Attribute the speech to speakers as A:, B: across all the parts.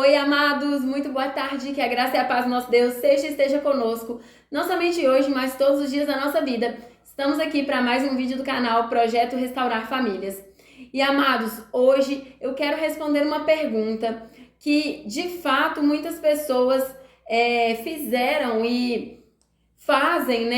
A: Oi, amados, muito boa tarde, que a graça e a paz do nosso Deus esteja conosco, não somente hoje, mas todos os dias da nossa vida. Estamos aqui para mais um vídeo do canal Projeto Restaurar Famílias. E, amados, hoje eu quero responder uma pergunta que, de fato, muitas pessoas fizeram e fazem,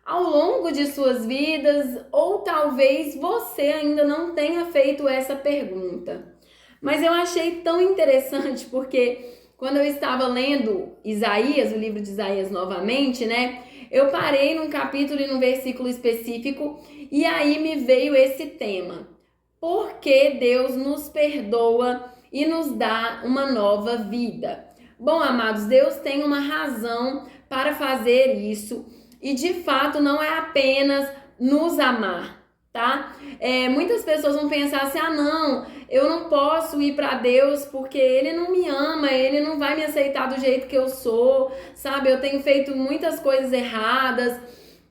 A: ao longo de suas vidas, ou talvez você ainda não tenha feito essa pergunta. Mas eu achei tão interessante porque quando eu estava lendo Isaías, o livro de Isaías novamente, eu parei num capítulo e num versículo específico e aí me veio esse tema. Por que Deus nos perdoa e nos dá uma nova vida? Bom, amados, Deus tem uma razão para fazer isso e de fato não é apenas nos amar, tá? Muitas pessoas vão pensar assim, não, eu não posso ir para Deus porque Ele não me ama, Ele não vai me aceitar do jeito que eu sou, sabe? Eu tenho feito muitas coisas erradas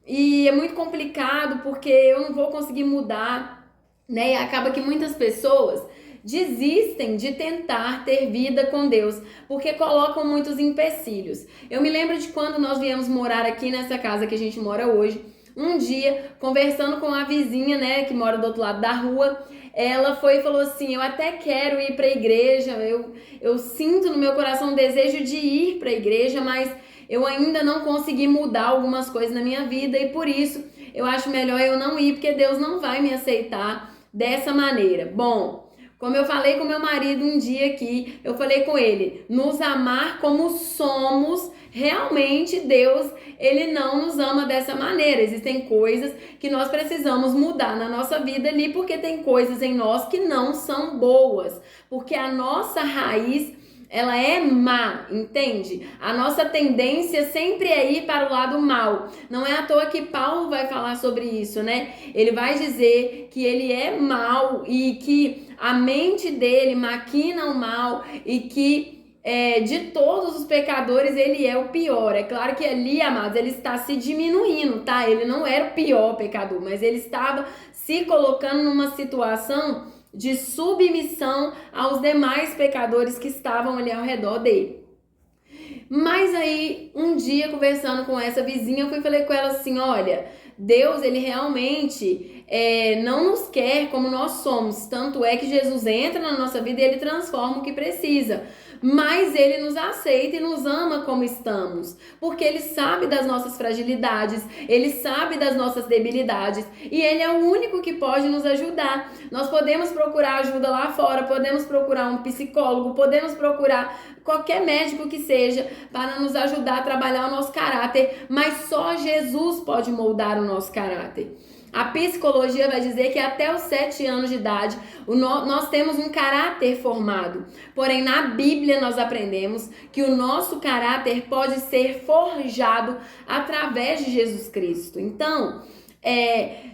A: e é muito complicado porque eu não vou conseguir mudar, né? E acaba que muitas pessoas desistem de tentar ter vida com Deus, porque colocam muitos empecilhos. Eu me lembro de quando nós viemos morar aqui nessa casa que a gente mora hoje. Um dia, conversando com a vizinha, que mora do outro lado da rua, ela foi e falou assim, eu até quero ir para a igreja, eu sinto no meu coração um desejo de ir para a igreja, mas eu ainda não consegui mudar algumas coisas na minha vida e por isso eu acho melhor eu não ir, porque Deus não vai me aceitar dessa maneira. Bom, como eu falei com meu marido um dia aqui, eu falei com ele, nos amar como somos, realmente Deus, Ele não nos ama dessa maneira. Existem coisas que nós precisamos mudar na nossa vida ali, porque tem coisas em nós que não são boas, porque a nossa raiz, ela é má, entende? A nossa tendência sempre é ir para o lado mal. Não é à toa que Paulo vai falar sobre isso, Ele vai dizer que ele é mau e que a mente dele maquina o mal e que de todos os pecadores ele é o pior. É claro que ali, amados, ele está se diminuindo, tá? Ele não era o pior pecador, mas ele estava se colocando numa situação de submissão aos demais pecadores que estavam ali ao redor dele. Mas aí, um dia, conversando com essa vizinha, eu falei com ela assim, olha, Deus, Ele realmente não nos quer como nós somos. Tanto é que Jesus entra na nossa vida e Ele transforma o que precisa. Mas Ele nos aceita e nos ama como estamos. Porque Ele sabe das nossas fragilidades, Ele sabe das nossas debilidades. E Ele é o único que pode nos ajudar. Nós podemos procurar ajuda lá fora, podemos procurar um psicólogo, podemos procurar qualquer médico que seja para nos ajudar a trabalhar o nosso caráter. Mas só Jesus pode moldar o nosso caráter. A psicologia vai dizer que até os 7 anos de idade nós temos um caráter formado. Porém, na Bíblia nós aprendemos que o nosso caráter pode ser forjado através de Jesus Cristo. Então,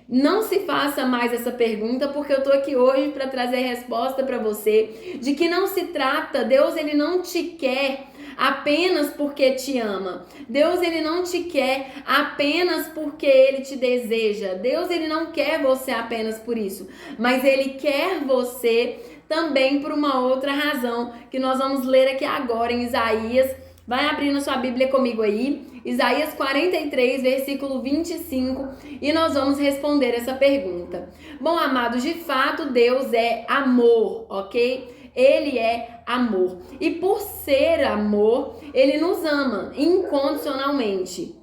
A: não se faça mais essa pergunta, porque eu tô aqui hoje para trazer resposta para você de que não se trata, Deus ele não te quer apenas porque te ama. Deus ele não te quer apenas porque ele te deseja. Deus ele não quer você apenas por isso, mas ele quer você também por uma outra razão que nós vamos ler aqui agora em Isaías. Vai abrindo sua Bíblia comigo aí, Isaías 43, versículo 25, e nós vamos responder essa pergunta. Bom, amados, de fato Deus é amor, ok? Ele é amor. E por ser amor, Ele nos ama incondicionalmente.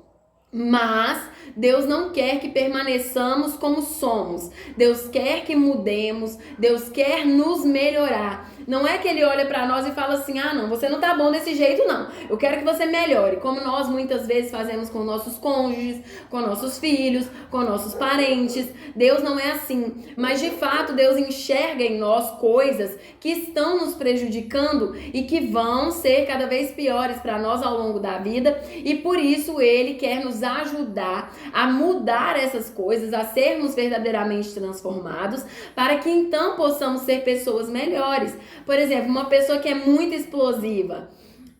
A: Mas Deus não quer que permaneçamos como somos. Deus quer que mudemos. Deus quer nos melhorar. Não é que Ele olha para nós e fala assim, não, você não tá bom desse jeito não. Eu quero que você melhore. Como nós muitas vezes fazemos com nossos cônjuges, com nossos filhos, com nossos parentes. Deus não é assim. Mas de fato Deus enxerga em nós coisas que estão nos prejudicando e que vão ser cada vez piores para nós ao longo da vida. E por isso Ele quer nos ajudar a mudar essas coisas, a sermos verdadeiramente transformados, para que então possamos ser pessoas melhores. Por exemplo, uma pessoa que é muito explosiva,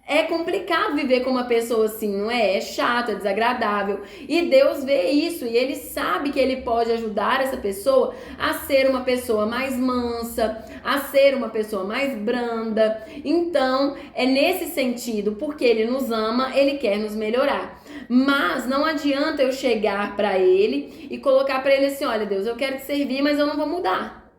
A: É complicado viver com uma pessoa assim, não é? É chato, é desagradável. E Deus vê isso e Ele sabe que Ele pode ajudar essa pessoa a ser uma pessoa mais mansa, a ser uma pessoa mais branda. Então, é nesse sentido, porque Ele nos ama, Ele quer nos melhorar. Mas não adianta eu chegar para Ele e colocar para Ele assim, olha Deus, eu quero te servir, mas eu não vou mudar.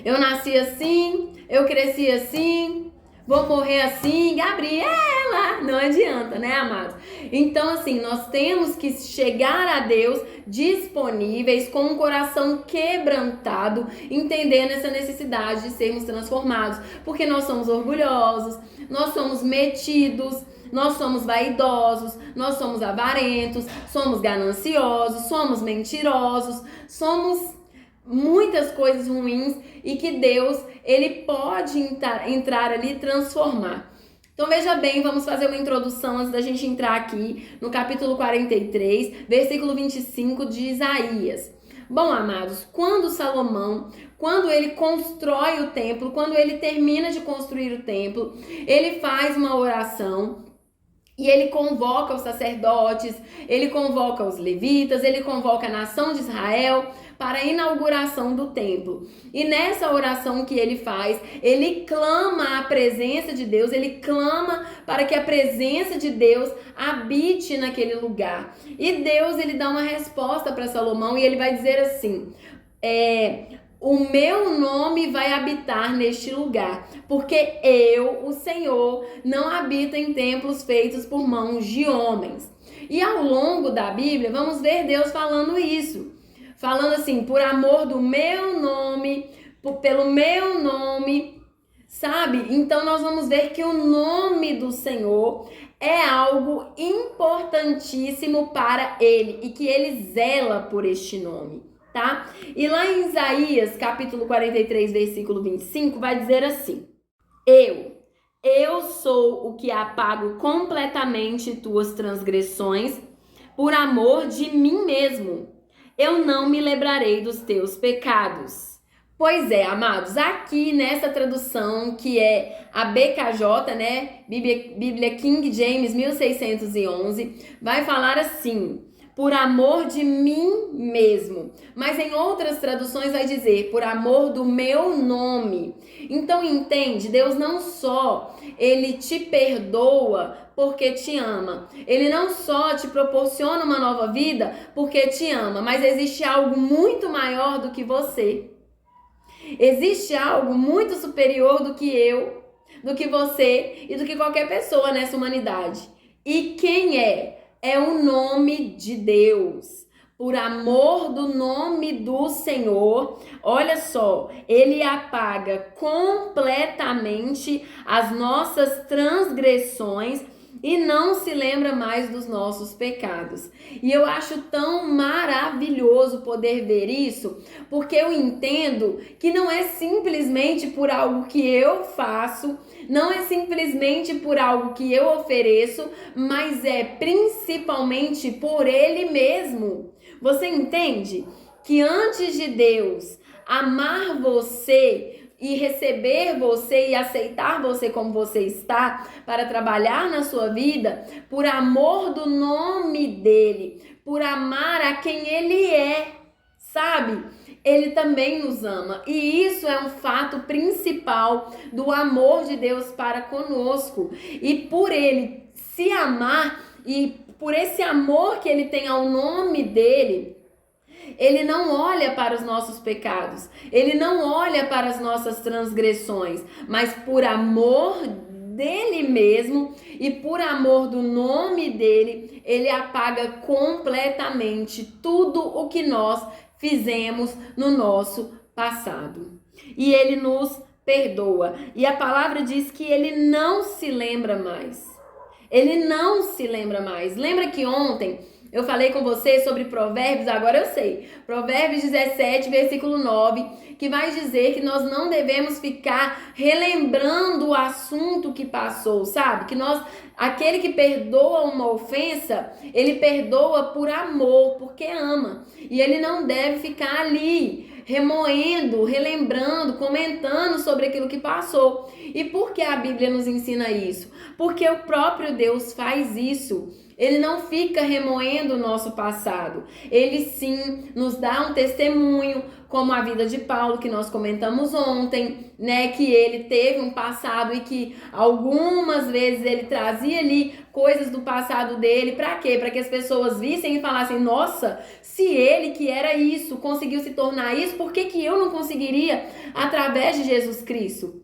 A: Eu nasci assim, eu cresci assim, vou morrer assim, Gabriela. Não adianta, né, amados? Então, assim, nós temos que chegar a Deus disponíveis, com um coração quebrantado, entendendo essa necessidade de sermos transformados. Porque nós somos orgulhosos, nós somos metidos, nós somos vaidosos, nós somos avarentos, somos gananciosos, somos mentirosos, somos muitas coisas ruins e que Deus, Ele pode entrar ali e transformar. Então veja bem, vamos fazer uma introdução antes da gente entrar aqui no capítulo 43, versículo 25 de Isaías. Bom, amados, quando ele constrói o templo, quando ele termina de construir o templo, ele faz uma oração. E ele convoca os sacerdotes, ele convoca os levitas, ele convoca a nação de Israel para a inauguração do templo. E nessa oração que ele faz, ele clama a presença de Deus, ele clama para que a presença de Deus habite naquele lugar. E Deus, ele dá uma resposta para Salomão e ele vai dizer assim, o meu nome vai habitar neste lugar, porque eu, o Senhor, não habito em templos feitos por mãos de homens. E ao longo da Bíblia, vamos ver Deus falando isso. Falando assim, por amor do meu nome, pelo meu nome, sabe? Então nós vamos ver que o nome do Senhor é algo importantíssimo para Ele e que Ele zela por este nome. Tá? E lá em Isaías, capítulo 43, versículo 25, vai dizer assim: Eu sou o que apago completamente tuas transgressões por amor de mim mesmo. Eu não me lembrarei dos teus pecados. Pois é, amados, aqui nessa tradução que é a BKJ, né? Bíblia King James 1611, vai falar assim: por amor de mim mesmo. Mas em outras traduções vai dizer, por amor do meu nome. Então entende, Deus não só, Ele te perdoa porque te ama. Ele não só te proporciona uma nova vida porque te ama, mas existe algo muito maior do que você. Existe algo muito superior do que eu, do que você e do que qualquer pessoa nessa humanidade. E quem é? É o nome de Deus. Por amor do nome do Senhor, olha só, Ele apaga completamente as nossas transgressões e não se lembra mais dos nossos pecados. E eu acho tão maravilhoso poder ver isso, porque eu entendo que não é simplesmente por algo que eu faço, não é simplesmente por algo que eu ofereço, mas é principalmente por Ele mesmo. Você entende que antes de Deus amar você e receber você e aceitar você como você está para trabalhar na sua vida, por amor do nome dele, por amar a quem ele é, sabe? Ele também nos ama. E isso é um fato principal do amor de Deus para conosco. E por ele se amar e por esse amor que ele tem ao nome dele, ele não olha para os nossos pecados, ele não olha para as nossas transgressões, mas por amor dele mesmo e por amor do nome dele, ele apaga completamente tudo o que nós fizemos no nosso passado. E ele nos perdoa. E a palavra diz que ele não se lembra mais. Ele não se lembra mais. Lembra que ontem eu falei com você sobre Provérbios? Agora eu sei. Provérbios 17, versículo 9, que vai dizer que nós não devemos ficar relembrando o assunto que passou, sabe? Que aquele que perdoa uma ofensa, ele perdoa por amor, porque ama. E ele não deve ficar ali remoendo, relembrando, comentando sobre aquilo que passou. E por que a Bíblia nos ensina isso? Porque o próprio Deus faz isso. Ele não fica remoendo o nosso passado. Ele sim nos dá um testemunho, como a vida de Paulo, que nós comentamos ontem, né? Que ele teve um passado e que algumas vezes ele trazia ali coisas do passado dele. Para quê? Para que as pessoas vissem e falassem: nossa, se ele que era isso conseguiu se tornar isso, por que que eu não conseguiria através de Jesus Cristo?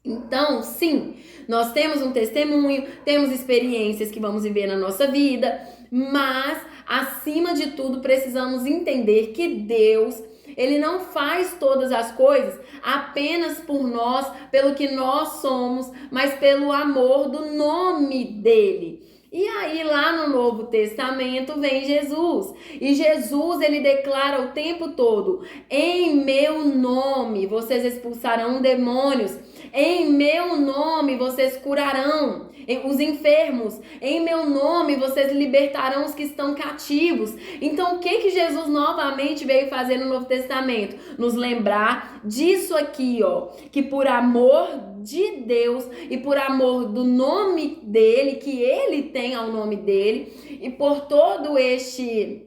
A: Então, sim, nós temos um testemunho, temos experiências que vamos viver na nossa vida, mas, acima de tudo, precisamos entender que Deus, Ele não faz todas as coisas apenas por nós, pelo que nós somos, mas pelo amor do nome dEle. E aí lá no Novo Testamento vem Jesus. E Jesus, ele declara o tempo todo: em meu nome vocês expulsarão demônios. Em meu nome vocês curarão os enfermos. Em meu nome vocês libertarão os que estão cativos. Então o que Jesus novamente veio fazer no Novo Testamento? Nos lembrar disso aqui, ó. Que por amor de Deus e por amor do nome dele, que ele tem ao nome dele, e por todo este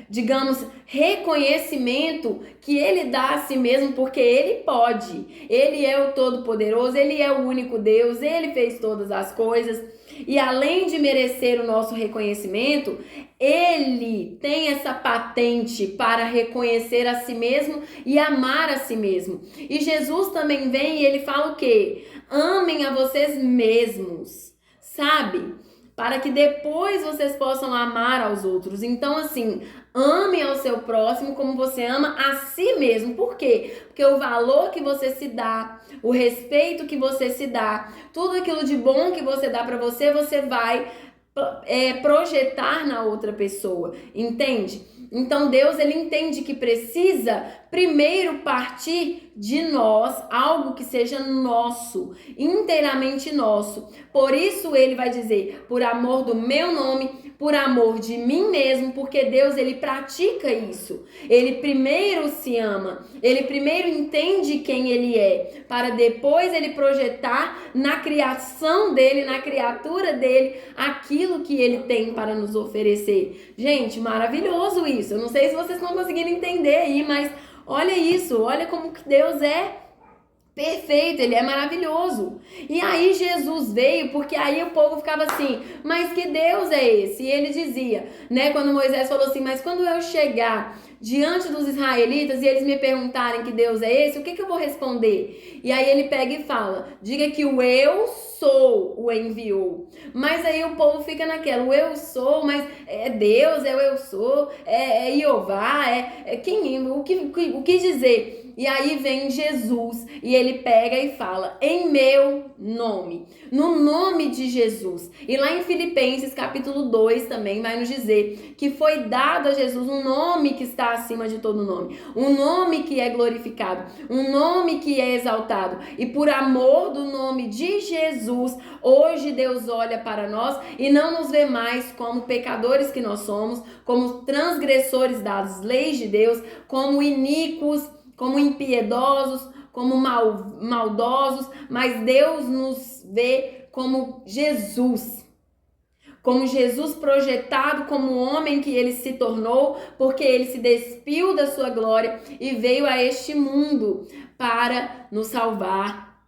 A: digamos, reconhecimento que ele dá a si mesmo, porque ele pode. Ele é o Todo-Poderoso, ele é o único Deus, ele fez todas as coisas. E além de merecer o nosso reconhecimento, ele tem essa patente para reconhecer a si mesmo e amar a si mesmo. E Jesus também vem e ele fala o quê? Amem a vocês mesmos, sabe? Para que depois vocês possam amar aos outros. Então, assim, ame ao seu próximo como você ama a si mesmo. Por quê? Porque o valor que você se dá, o respeito que você se dá, tudo aquilo de bom que você dá para você, você vai projetar na outra pessoa, entende? Então Deus, ele entende que precisa primeiro partir de nós, algo que seja nosso, inteiramente nosso. Por isso ele vai dizer: por amor do meu nome, por amor de mim mesmo, porque Deus, ele pratica isso. Ele primeiro se ama, ele primeiro entende quem ele é, para depois ele projetar na criação dele, na criatura dele, aquilo que ele tem para nos oferecer. Gente, maravilhoso isso. Eu não sei se vocês estão conseguindo entender aí, mas olha isso, olha como que Deus é perfeito, ele é maravilhoso. E aí Jesus veio, porque aí o povo ficava assim: mas que Deus é esse? E ele dizia, né, quando Moisés falou assim: mas quando eu chegar diante dos israelitas e eles me perguntarem que Deus é esse, o que eu vou responder? E aí ele pega e fala: diga que o eu sou o enviou. Mas aí o povo fica naquela: o eu sou, mas é Deus, é o eu sou, é Jeová, quem, o que dizer? E aí vem Jesus e ele pega e fala: em meu nome, no nome de Jesus. E lá em Filipenses capítulo 2 também vai nos dizer que foi dado a Jesus um nome que está acima de todo nome, um nome que é glorificado, um nome que é exaltado. E por amor do nome de Jesus, hoje Deus olha para nós e não nos vê mais como pecadores que nós somos, como transgressores das leis de Deus, como iníquos, como impiedosos, como maldosos, mas Deus nos vê como Jesus projetado como homem que ele se tornou, porque ele se despiu da sua glória e veio a este mundo para nos salvar,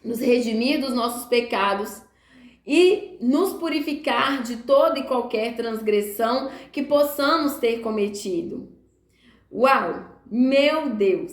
A: nos redimir dos nossos pecados e nos purificar de toda e qualquer transgressão que possamos ter cometido. Uau! Meu Deus!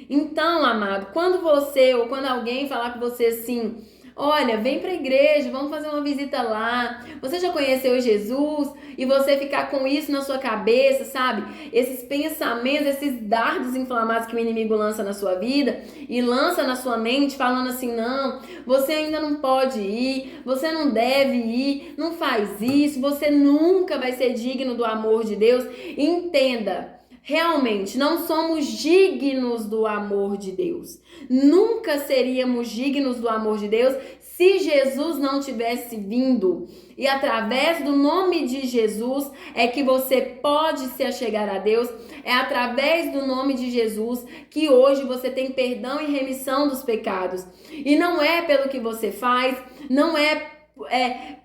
A: Então, amado, quando você ou quando alguém falar com você assim: olha, vem pra igreja, vamos fazer uma visita lá, você já conheceu Jesus? E você ficar com isso na sua cabeça, sabe? Esses pensamentos, esses dardos inflamados que o inimigo lança na sua vida e lança na sua mente, falando assim: não, você ainda não pode ir, você não deve ir, não faz isso, você nunca vai ser digno do amor de Deus. Entenda, realmente não somos dignos do amor de Deus. Nunca seríamos dignos do amor de Deus se Jesus não tivesse vindo. E através do nome de Jesus é que você pode se achegar a Deus. É através do nome de Jesus que hoje você tem perdão e remissão dos pecados. E não é pelo que você faz, não é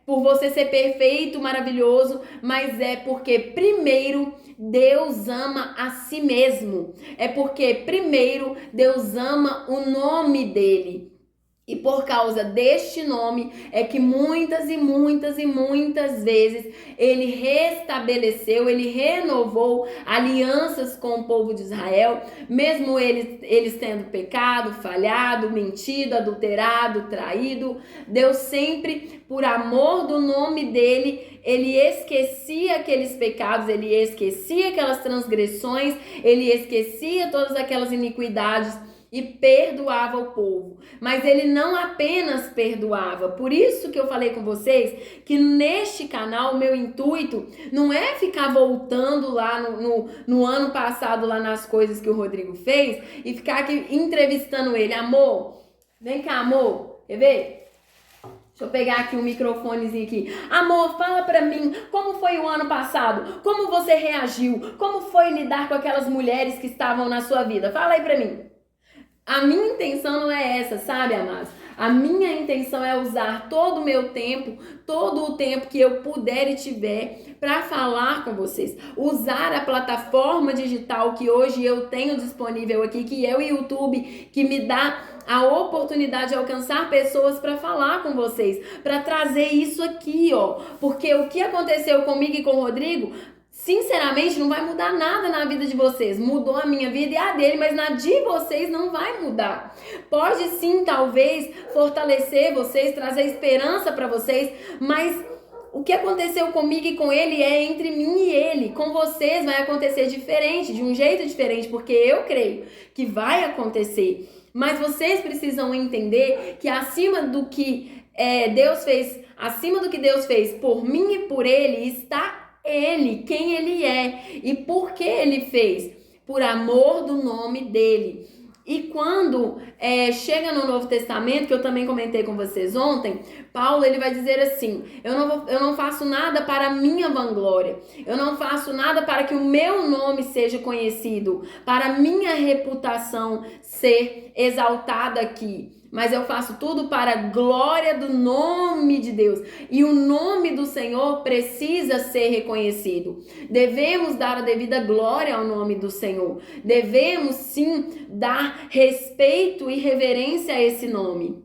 A: por você ser perfeito, maravilhoso, mas é porque primeiro Deus ama a si mesmo. É porque primeiro Deus ama o nome dele. E por causa deste nome é que muitas vezes ele restabeleceu, ele renovou alianças com o povo de Israel, mesmo eles tendo pecado, falhado, mentido, adulterado, traído. Deus sempre, por amor do nome dele, ele esquecia aqueles pecados, ele esquecia aquelas transgressões, ele esquecia todas aquelas iniquidades e perdoava o povo. Mas ele não apenas perdoava. Por isso que eu falei com vocês que neste canal o meu intuito não é ficar voltando lá no ano passado lá nas coisas que o Rodrigo fez e ficar aqui entrevistando ele. Amor, vem cá, amor, quer ver? Deixa eu pegar aqui um microfonezinho aqui. Amor, fala pra mim, como foi o ano passado? Como você reagiu? Como foi lidar com aquelas mulheres que estavam na sua vida? Fala aí pra mim. A minha intenção não é essa, sabe, amados? A minha intenção é usar todo o meu tempo, todo o tempo que eu puder e tiver para falar com vocês. Usar a plataforma digital que hoje eu tenho disponível aqui, que é o YouTube, que me dá a oportunidade de alcançar pessoas para falar com vocês, para trazer isso aqui, ó. Porque o que aconteceu comigo e com o Rodrigo, sinceramente, não vai mudar nada na vida de vocês. Mudou a minha vida e a dele, mas na de vocês não vai mudar. Pode sim, talvez, fortalecer vocês, trazer esperança para vocês, mas o que aconteceu comigo e com ele é entre mim e ele. Com vocês vai acontecer diferente, de um jeito diferente, porque eu creio que vai acontecer. Mas vocês precisam entender que acima do que Deus fez, acima do que Deus fez por mim e por ele, está ele, quem ele é e por que ele fez, por amor do nome dele. E quando chega no Novo Testamento, que eu também comentei com vocês ontem, Paulo ele vai dizer assim: eu não faço nada para a minha vanglória, eu não faço nada para que o meu nome seja conhecido, para a minha reputação ser exaltada aqui, mas eu faço tudo para a glória do nome de Deus. E o nome do Senhor precisa ser reconhecido. Devemos dar a devida glória ao nome do Senhor. Devemos sim dar respeito e reverência a esse nome.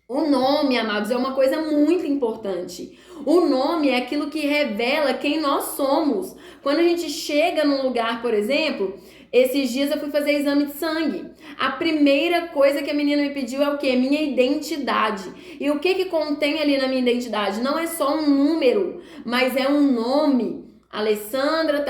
A: O nome, amados, é uma coisa muito importante. O nome é aquilo que revela quem nós somos. Quando a gente chega num lugar, por exemplo, esses dias eu fui fazer exame de sangue. A primeira coisa que a menina me pediu é o quê? Minha identidade. E o que contém ali na minha identidade? Não é só um número, mas é um nome. Alessandra,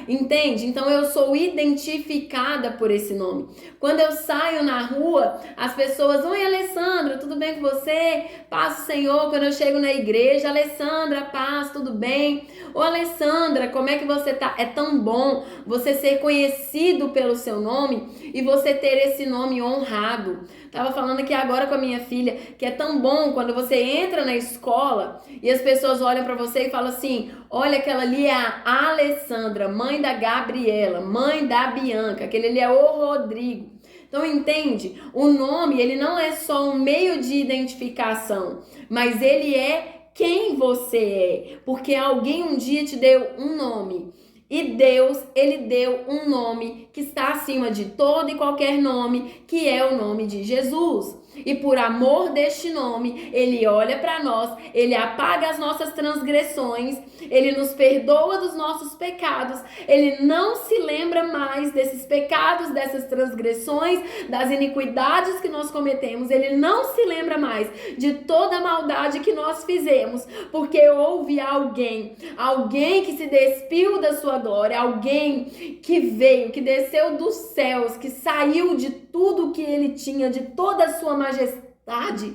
A: entende? Então eu sou identificada por esse nome. Quando eu saio na rua, as pessoas, oi Alessandra, tudo bem com você? Paz do Senhor. Quando eu chego na igreja, Alessandra, paz, tudo bem? Ô Alessandra, como é que você tá? É tão bom você ser conhecido pelo seu nome e você ter esse nome honrado. Tava falando aqui agora com a minha filha que é tão bom quando você entra na escola e as pessoas olham pra você e falam assim: olha, aquela ali é a Alessandra, mãe da Gabriela, mãe da Bianca, aquele ali é o Rodrigo. Então entende? O nome, ele não é só um meio de identificação, mas ele é quem você é, porque alguém um dia te deu um nome. E Deus, ele deu um nome que está acima de todo e qualquer nome, que é o nome de Jesus. E por amor deste nome, ele olha para nós, ele apaga as nossas transgressões, ele nos perdoa dos nossos pecados, ele não se lembra mais desses pecados, dessas transgressões, das iniquidades que nós cometemos, ele não se lembra mais de toda a maldade que nós fizemos, porque houve alguém que se despiu da sua glória, alguém que veio, que desceu dos céus, que saiu de tudo que ele tinha, de toda a sua majestade,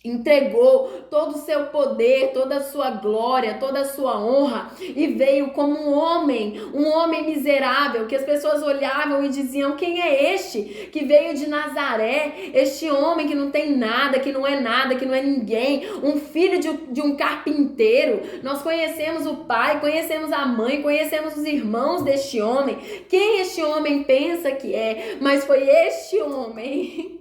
A: entregou todo o seu poder, toda a sua glória, toda a sua honra e veio como um homem miserável, que as pessoas olhavam e diziam: quem é este que veio de Nazaré? Este homem que não tem nada, que não é nada, que não é ninguém, um filho de um carpinteiro. Nós conhecemos o pai, conhecemos a mãe, conhecemos os irmãos deste homem. Quem este homem pensa que é? Mas foi este homem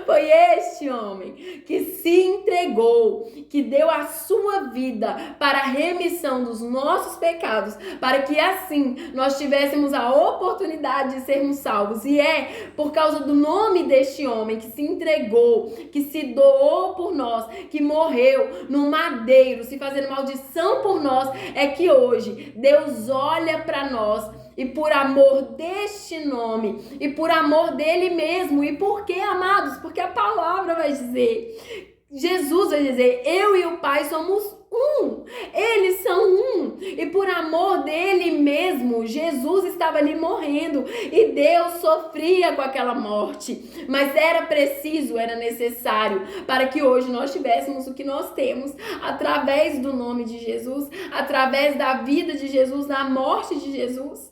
A: Foi este homem que se entregou, que deu a sua vida para a remissão dos nossos pecados, para que assim nós tivéssemos a oportunidade de sermos salvos. E é por causa do nome deste homem que se entregou, que se doou por nós, que morreu no madeiro, se fazendo maldição por nós, é que hoje Deus olha para nós. E por amor deste nome, e por amor dele mesmo. E por que, amados? Porque a palavra vai dizer, Jesus vai dizer: eu e o Pai somos um. Eles são um. E por amor dele mesmo, Jesus estava ali morrendo. E Deus sofria com aquela morte. Mas era preciso, era necessário, para que hoje nós tivéssemos o que nós temos. Através do nome de Jesus, através da vida de Jesus, da morte de Jesus.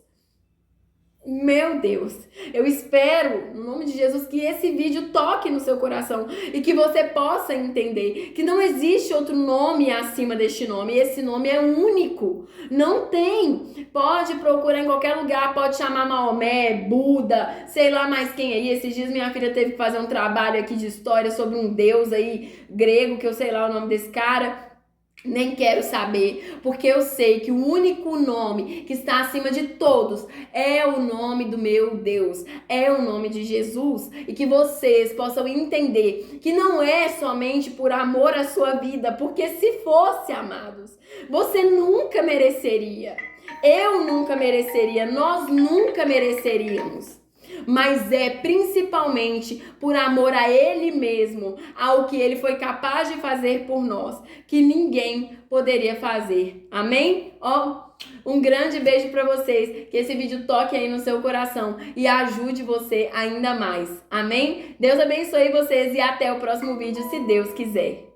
A: Meu Deus, eu espero, no nome de Jesus, que esse vídeo toque no seu coração e que você possa entender que não existe outro nome acima deste nome. Esse nome é único, não tem. Pode procurar em qualquer lugar, pode chamar Maomé, Buda, sei lá mais quem aí. Esses dias minha filha teve que fazer um trabalho aqui de história sobre um deus aí grego, que eu sei lá o nome desse cara. Nem quero saber, porque eu sei que o único nome que está acima de todos é o nome do meu Deus, é o nome de Jesus. E que vocês possam entender que não é somente por amor à sua vida, porque se fosse, amados, você nunca mereceria, eu nunca mereceria, nós nunca mereceríamos. Mas é principalmente por amor a Ele mesmo, ao que Ele foi capaz de fazer por nós, que ninguém poderia fazer. Amém? Um grande beijo para vocês, que esse vídeo toque aí no seu coração e ajude você ainda mais. Amém? Deus abençoe vocês e até o próximo vídeo, se Deus quiser.